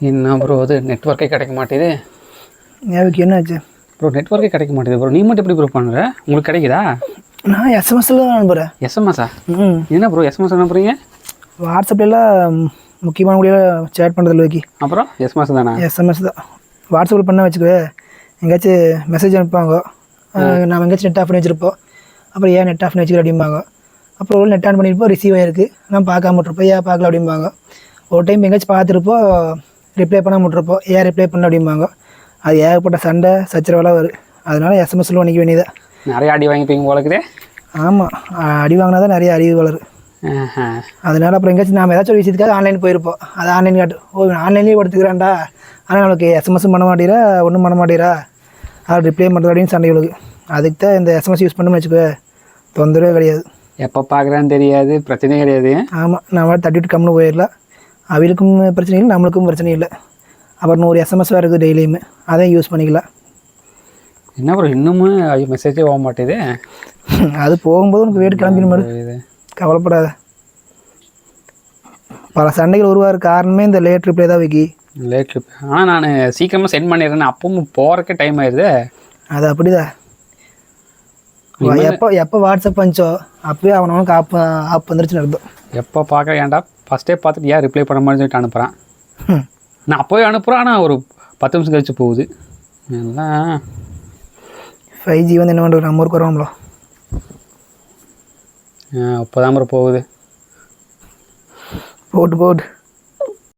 என்ன ப்ரோ அது நெட்ஒர்க்கே கிடைக்க மாட்டேது. எனக்கு என்னாச்சு ப்ரோ? நெட்ஒர்க்கே கிடைக்க மாட்டேது ப்ரோ. நீ மட்டும் எப்படி ப்ரோ பண்ணுற? உங்களுக்கு கிடைக்குதா? நான் எஸ்எம்எஸ்ல தான் அனுப்புகிறேன். எஸ்எம்எஸ்ஸா? என்ன ப்ரோ எஸ்எம்எஸ் அனுப்புறீங்க? வாட்ஸ்அப்லாம் முக்கியமான முடியல சேட் பண்ணுறதுல வைக்கி. அப்புறம் எஸ்எம்எஸ் தானே? எஸ்எம்எஸ் தான். வாட்ஸ்அப்பில் பண்ண வச்சுக்குவே, எங்கேயாச்சும் மெசேஜ் அனுப்புவாங்க, நம்ம எங்கேயாச்சும் நெட் ஆஃப் பண்ணி வச்சுருப்போம். அப்புறம் ஏன் நெட் ஆஃப் பண்ணி வச்சுக்கிற அப்படிம்பாங்க. அப்புறம் ஒரு நெட் ஆன் பண்ணியிருப்போம், ரிசீவ் ஆகிருக்கு, நான் பார்க்காம விட்ருப்போம், ஏன் பார்க்கல அப்படிம்பாங்க. ஒரு டைம் எங்கேயாச்சும் பார்த்துருப்போம், ரிப்ளை பண்ண விட்ருப்போம், ஏன் ரிப்ளை பண்ணல அப்படிம்பாங்க. அது ஏகப்பட்ட சண்டை சச்சரவெல்லாம் வரும். அதனால் எஸ்எம்எஸ்ல பண்ணிக்க வேண்டியதான். நிறைய அடி வாங்கிப்பீங்க போலக்குதே. ஆமாம், அடி வாங்கினா தான் நிறைய அறிவு வளரும். அதனால் அப்புறம் எங்கேயாச்சும் நாம் ஏதாச்சும் ஒரு விஷயத்துக்காக ஆன்லைன் போயிருப்போம், அது ஆன்லைன் காட்டு, ஓ ஆன்லைன்லேயே கொடுத்துக்கிறான்டா, ஆனால் நம்மளுக்கு எஸ்எம்எஸும் பண்ண மாட்டேறா, ஒன்றும் பண்ண மாட்டேறா, அது ரிப்ளை பண்ணுறது அப்படின்னு சண்டைகளுக்கு. அதுக்கு தான் இந்த எஸ்எம்எஸ் யூஸ் பண்ணணும்னு வச்சுக்கோ, தொந்தரவே கிடையாது. எப்போ பார்க்குறான்னு தெரியாது, பிரச்சனையே கிடையாது. ஆமாம், நம்ம தட்டிட்டு கம்முன்னு போயிடலாம். அவளுக்கும் பிரச்சனை இல்லை, நம்மளுக்கும் பிரச்சனை இல்லை. அப்புறம் 100 எஸ்எம்எஸ் வேறு இருக்குது டெய்லியுமே, அதையும் யூஸ் பண்ணிக்கலாம். என்ன ப்ரோ இன்னமும் மெசேஜே போக மாட்டேது? அது போகும்போது உனக்கு வீடு கிளம்பின மாதிரி, கவலைப்படாத. பல சண்டைகள் உருவாகிற காரணமே இந்த லேட் ரிப்ளை தான் வைக்கி. Late reply? ஆனால் நான் சீக்கிரமாக சென்ட் பண்ணிடுறேன், அப்பவும் போகிறக்கே டைம் ஆயிடுது. அது அப்படிதான். எப்போ வாட்ஸ்அப் பண்ணிச்சோ அப்போயே அவனுக்கு ஆப் வந்துருச்சுன்னு அர்த்தம். எப்போ பார்க்க ஏன்டா ஃபஸ்ட்டே பார்த்துட்டு ஏன் ரிப்ளை பண்ண மாதிரி சொல்லிட்டு அனுப்புகிறான். நான் அப்போவே அனுப்புகிறேன், ஆனால் ஒரு 10 நிமிஷம் கழிச்சு போகுது எல்லாம். 5G வந்து என்ன பண்ணுறது, நம்ம ஊருக்கு வரோம்ல. அப்போ தான் ப்ரோ போகுது. போட்டு